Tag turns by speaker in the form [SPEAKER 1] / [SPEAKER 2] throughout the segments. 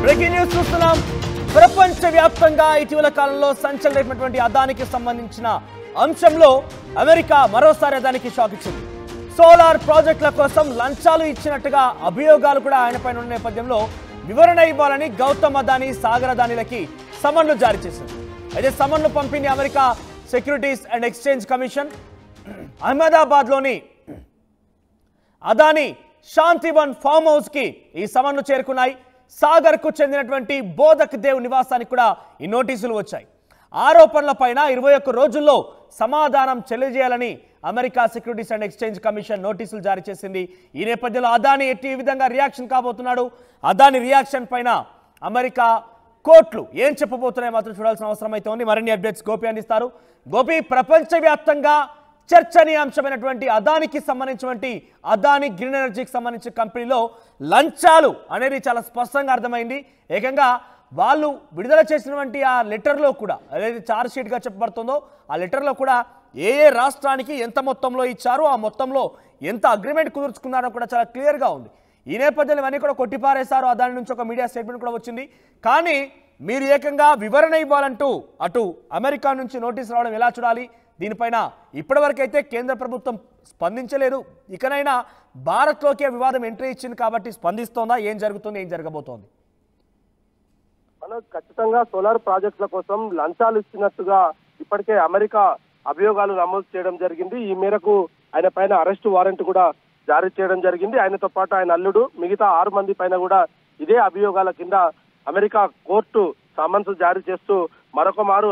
[SPEAKER 1] Breaking news చూస్తున్నాం. ప్రపంచవ్యాప్తంగా ఇటీవల కాలంలో సంచలనమైనటువంటి అదానికి సంబంధించిన అంశంలో అమెరికా మరోసారి అదానికి షాక్ ఇచ్చింది. సోలార్ ప్రాజెక్టుల కోసం లంచాలు ఇచ్చినట్టుగా అభియోగాలు కూడా ఆయనపైన ఉన్న నేపథ్యంలో వివరణ ఇవ్వాలని గౌతమ్ అదానీ, సాగర్ అదానీలకి సమన్లు జారీ చేసింది. అయితే సమన్లు పంపింది America securities and exchange commission. అహ్మదాబాద్లోని అదానీ శాంతివన్ ఫామ్ హౌస్ కి ఈ సమన్లు చేరుకున్నాయి. సాగర్ కు చెందినటువంటి బోధక్ దేవ్ నివాసానికి కూడా ఈ నోటీసులు వచ్చాయి. ఆరోపణలపైన 21 రోజుల్లో సమాధానం తెలియజేయాలని America securities and exchange commission నోటీసులు జారీ చేసింది. ఈ నేపథ్యంలో అదానీ ఈ విధంగా రియాక్షన్ కాబోతున్నాడు. అదానీ రియాక్షన్ పైన అమెరికా కోర్టులు ఏం చెప్పబోతున్నాయో మాత్రం చూడాల్సిన అవసరం అయితే ఉంది. మరిన్ని అప్డేట్స్ గోపి అందిస్తారు. గోపి, ప్రపంచవ్యాప్తంగా చర్చనీయాంశమైనటువంటి అదానికి సంబంధించినటువంటి అదానీ గ్రీన్ ఎనర్జీకి సంబంధించిన కంపెనీలో లంచాలు అనేది చాలా స్పష్టంగా అర్థమైంది. ఏకంగా వాళ్ళు విడుదల చేసినటువంటి ఆ లెటర్లో కూడా ఏదైతే ఛార్జ్ షీట్గా చెప్పబడుతుందో ఆ లెటర్లో కూడా ఏ రాష్ట్రానికి ఎంత మొత్తంలో ఇచ్చారో, ఆ మొత్తంలో ఎంత అగ్రిమెంట్ కుదుర్చుకున్నారో కూడా చాలా క్లియర్గా ఉంది. ఈ నేపథ్యంలో ఇవన్నీ కూడా కొట్టిపారేశారు. అదాని నుంచి ఒక మీడియా స్టేట్మెంట్ కూడా వచ్చింది. కానీ మీరు ఏకంగా వివరణ ఇవ్వాలంటూ అటు అమెరికా నుంచి నోటీస్ రావడం ఎలా చూడాలి? దీనిపైన ఇప్పటివరకైతే కేంద్ర ప్రభుత్వం స్పందించలేదు. ఇకనైనా భారత్లోకే వివాదం ఎంట్రీ ఇచ్చింది కాబట్టి స్పందిస్తోందా? ఏం జరుగుతుంది, ఏం జరగబోతోంది?
[SPEAKER 2] ఖచ్చితంగా సోలార్ ప్రాజెక్టుల కోసం లంచాలు ఇచ్చినట్టుగా ఇప్పటికే అమెరికా అభియోగాలు నమోదు చేయడం జరిగింది. ఈ మేరకు ఆయన పైన అరెస్ట్ వారెంట్ కూడా జారీ చేయడం జరిగింది. ఆయనతో పాటు ఆయన అల్లుడు, మిగతా 6 మంది పైన కూడా ఇదే అభియోగాల కింద అమెరికా కోర్టు సమన్స్ జారీ చేస్తూ మరొక మారు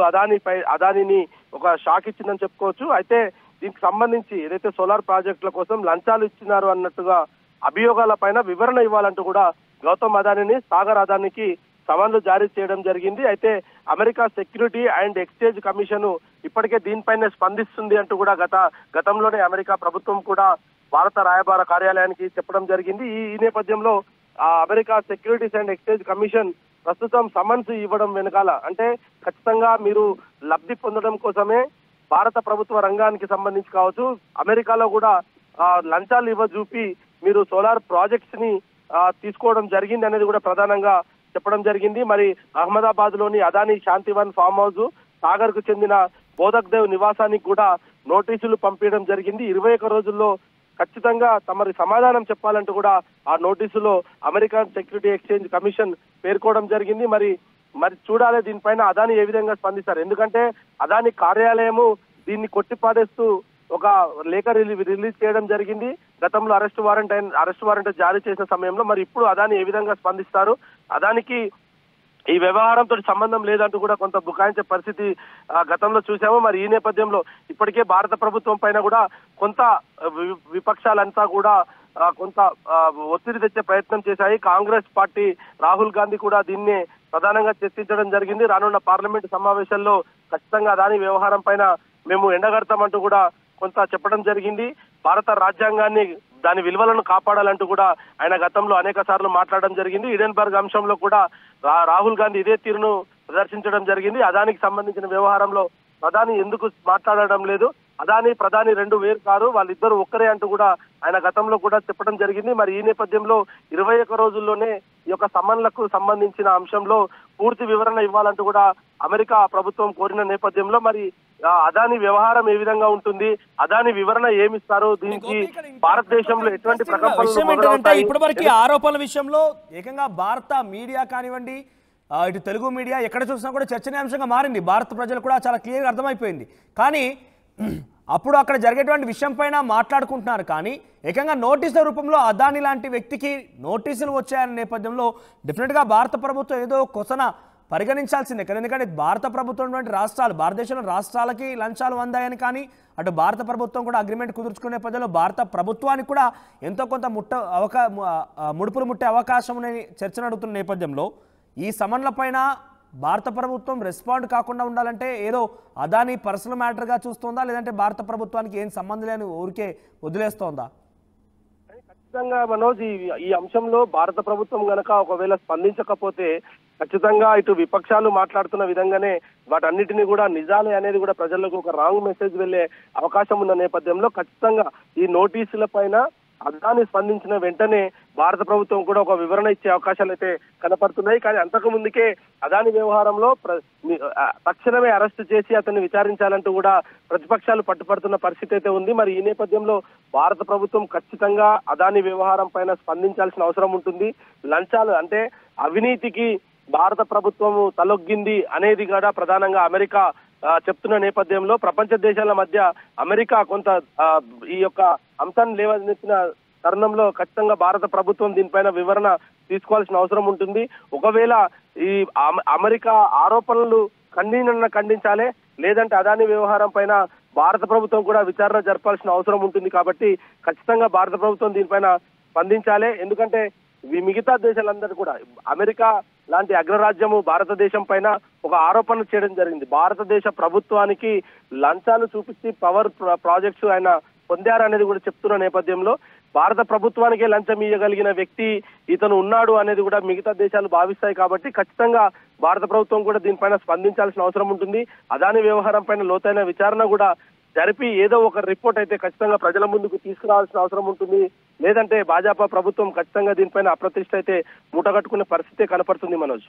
[SPEAKER 2] అదానీని ఒక షాక్ ఇచ్చిందని చెప్పుకోవచ్చు. అయితే దీనికి సంబంధించి ఏదైతే సోలార్ ప్రాజెక్టుల కోసం లంచాలు ఇచ్చినారు అన్నట్టుగా అభియోగాల పైన వివరణ ఇవ్వాలంటూ కూడా గౌతమ్ అదానీని, సాగర్ అదానీకి సమన్లు జారీ చేయడం జరిగింది. అయితే America security and exchange commission ఇప్పటికే దీనిపైనే స్పందిస్తుంది అంటూ కూడా గతంలోనే అమెరికా ప్రభుత్వం కూడా భారత రాయబార కార్యాలయానికి చెప్పడం జరిగింది. ఈ నేపథ్యంలో America securities and exchange commission ప్రస్తుతం సమన్స్ ఇవ్వడం వెనకాల అంటే ఖచ్చితంగా మీరు లబ్ధి పొందడం కోసమే భారత ప్రభుత్వ రంగానికి సంబంధించి కావచ్చు, అమెరికాలో కూడా లంచాలు ఇవ్వజూపి మీరు సోలార్ ప్రాజెక్ట్స్ ని తీసుకోవడం జరిగింది అనేది కూడా ప్రధానంగా చెప్పడం జరిగింది. మరి అహ్మదాబాద్ లోని అదానీ శాంతివన్ ఫామ్ హౌస్, సాగర్ కు చెందిన బోధక్ దేవ్ నివాసానికి కూడా నోటీసులు పంపించడం జరిగింది. 21 రోజుల్లో ఖచ్చితంగా తమరి సమాధానం చెప్పాలంటూ కూడా ఆ నోటీసులో అమెరికన్ సెక్యూరిటీ ఎక్స్చేంజ్ కమిషన్ పేర్కోవడం జరిగింది. మరి చూడాలి దీనిపైన అదానీ ఏ విధంగా స్పందిస్తారు. ఎందుకంటే అదానీ కార్యాలయము దీన్ని కొట్టిపాడేస్తూ ఒక లేఖ రిలీజ్ చేయడం జరిగింది. గతంలో అరెస్ట్ వారెంట్ జారీ చేసిన సమయంలో మరి ఇప్పుడు అదానీ ఏ విధంగా స్పందిస్తారు? అదానికి ఈ వ్యవహారంతో సంబంధం లేదంటూ కూడా కొంత బుకాయించే పరిస్థితి గతంలో చూసాము. మరి ఈ నేపథ్యంలో ఇప్పటికే భారత ప్రభుత్వం పైన కూడా కొంత విపక్షాలంతా కూడా కొంత ఒత్తిడి తెచ్చే ప్రయత్నం చేశాయి. కాంగ్రెస్ పార్టీ రాహుల్ గాంధీ కూడా దీన్ని ప్రధానంగా చర్చించడం జరిగింది. రానున్న పార్లమెంటు సమావేశాల్లో ఖచ్చితంగా అదానీ వ్యవహారం పైన మేము ఎండగడతామంటూ కూడా కొంత చెప్పడం జరిగింది. భారత రాజ్యాంగాన్ని, దాని విలువలను కాపాడాలంటూ కూడా ఆయన గతంలో అనేక సార్లు మాట్లాడడం జరిగింది. ఈడెన్బర్గ్ అంశంలో కూడా రాహుల్ గాంధీ ఇదే తీరును ప్రదర్శించడం జరిగింది. అదానికి సంబంధించిన వ్యవహారంలో ప్రధాని ఎందుకు మాట్లాడడం లేదు, అదానీ ప్రధాని 2 వేరు కాదు, వాళ్ళిద్దరూ ఒక్కరే అంటూ కూడా ఆయన గతంలో కూడా చెప్పడం జరిగింది. మరి ఈ నేపథ్యంలో 21 రోజుల్లోనే ఈ యొక్క సమన్లకు సంబంధించిన అంశంలో పూర్తి వివరణ ఇవ్వాలంటూ కూడా అమెరికా ప్రభుత్వం కోరిన నేపథ్యంలో మరి అదానీ వ్యవహారం ఏ విధంగా ఉంటుంది, అదానీ వివరణ ఏమిస్తారు, దీనికి భారతదేశంలో ఎటువంటి ప్రకంపనలు
[SPEAKER 1] ఇప్పటివరకు ఆరోపణల విషయంలో ఏకంగా భారత మీడియా కానివ్వండి, ఇటు తెలుగు మీడియా ఎక్కడ చూసినా కూడా చర్చనీయాంశంగా మారింది. భారత ప్రజలు కూడా చాలా క్లియర్గా అర్థమైపోయింది. కానీ అప్పుడు అక్కడ జరిగేటువంటి విషయం పైన మాట్లాడుకుంటున్నారు. కానీ ఏకంగా నోటీసుల రూపంలో అదానీ లాంటి వ్యక్తికి నోటీసులు వచ్చాయన్న నేపథ్యంలో డెఫినెట్గా భారత ప్రభుత్వం ఏదో కొసన పరిగణించాల్సిందే కదా. ఎందుకంటే భారత ప్రభుత్వం రాష్ట్రాలు, భారతదేశంలో రాష్ట్రాలకి లంచాలు అందాయని, కానీ అటు భారత ప్రభుత్వం కూడా అగ్రిమెంట్ కుదుర్చుకునే నేపథ్యంలో భారత ప్రభుత్వానికి కూడా ఎంతో కొంత ముడుపులు ముట్టే అవకాశం అనే చర్చను అడుగుతున్న నేపథ్యంలో ఈ సమన్ల పైన భారత ప్రభుత్వం రెస్పాండ్ కాకుండా ఉండాలంటే ఏదో అదానీ పర్సనల్ మ్యాటర్గా చూస్తోందా, లేదంటే భారత ప్రభుత్వానికి ఏం సంబంధం లేని ఊరికే వదిలేస్తోందా?
[SPEAKER 2] ఖచ్చితంగా మనోజ్, ఈ అంశంలో భారత ప్రభుత్వం గనక ఒకవేళ స్పందించకపోతే ఖచ్చితంగా ఇటు విపక్షాలు మాట్లాడుతున్న విధంగానే వాటన్నిటిని కూడా నిజాలే అనేది కూడా ప్రజలకు ఒక రాంగ్ మెసేజ్ వెళ్లే అవకాశం ఉన్న నేపథ్యంలో ఖచ్చితంగా ఈ నోటీసుల పైన అదాని స్పందించిన వెంటనే భారత ప్రభుత్వం కూడా ఒక వివరణ ఇచ్చే అవకాశాలు అయితే కనపడుతున్నాయి. కానీ అంతకు ముందుకే అదాని వ్యవహారంలో తక్షణమే అరెస్టు చేసి అతన్ని విచారించాలంటూ కూడా ప్రతిపక్షాలు పట్టుపడుతున్న పరిస్థితి అయితే ఉంది. మరి ఈ నేపథ్యంలో భారత ప్రభుత్వం ఖచ్చితంగా అదాని వ్యవహారం పైన స్పందించాల్సిన అవసరం ఉంటుంది. లంచాలు అంటే అవినీతికి భారత ప్రభుత్వము తలొగ్గింది అనేది కూడా ప్రధానంగా అమెరికా చెప్తున్న నేపథ్యంలో ప్రపంచ దేశాల మధ్య అమెరికా కొంత ఈ యొక్క అంశాన్ని లేవనెత్తిన తరుణంలో ఖచ్చితంగా భారత ప్రభుత్వం దీనిపైన వివరణ తీసుకోవాల్సిన అవసరం ఉంటుంది. ఒకవేళ ఈ అమెరికా ఆరోపణలు ఖండించాలి, లేదంటే అదాని వ్యవహారం పైన భారత ప్రభుత్వం కూడా విచారణ జరపాల్సిన అవసరం ఉంటుంది. కాబట్టి ఖచ్చితంగా భారత ప్రభుత్వం దీనిపైన స్పందించాలి. ఎందుకంటే మిగతా దేశాలందరూ కూడా అమెరికా లాంటి అగ్రరాజ్యము భారతదేశం పైన ఒక ఆరోపణ చేయడం జరిగింది. భారతదేశ ప్రభుత్వానికి లంచాలు చూపించి పవర్ ప్రాజెక్ట్స్ ఆయన పొందారనేది కూడా చెప్తున్న నేపథ్యంలో భారత ప్రభుత్వానికే లంచం ఇవ్వగలిగిన వ్యక్తి ఇతను ఉన్నాడు అనేది కూడా మిగతా దేశాలు భావిస్తాయి. కాబట్టి ఖచ్చితంగా భారత ప్రభుత్వం కూడా దీనిపైన స్పందించాల్సిన అవసరం ఉంటుంది. అదాని వ్యవహారం పైన లోతైన విచారణ కూడా జరిపి ఏదో ఒక రిపోర్ట్ అయితే ఖచ్చితంగా ప్రజల ముందుకు తీసుకురావాల్సిన అవసరం ఉంటుంది. లేదంటే భాజపా ప్రభుత్వం ఖచ్చితంగా దీనిపైన అప్రతిష్ట అయితే మూటగట్టుకునే పరిస్థితి కనపడుతుంది. మనోజ్.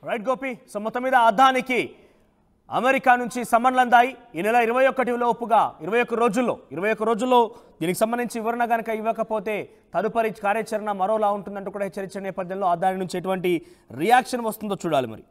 [SPEAKER 1] రైట్ గోపి. సో మొత్తం మీద అదానికి అమెరికా నుంచి సమన్లు అందాయి. ఈ నెల 21 రోజుల్లో దీనికి సంబంధించి వివరణ కనుక ఇవ్వకపోతే తదుపరి కార్యాచరణ మరోలా ఉంటుందంటూ కూడా హెచ్చరించిన నేపథ్యంలో అదాని నుంచి ఎటువంటి రియాక్షన్ వస్తుందో చూడాలి మరి.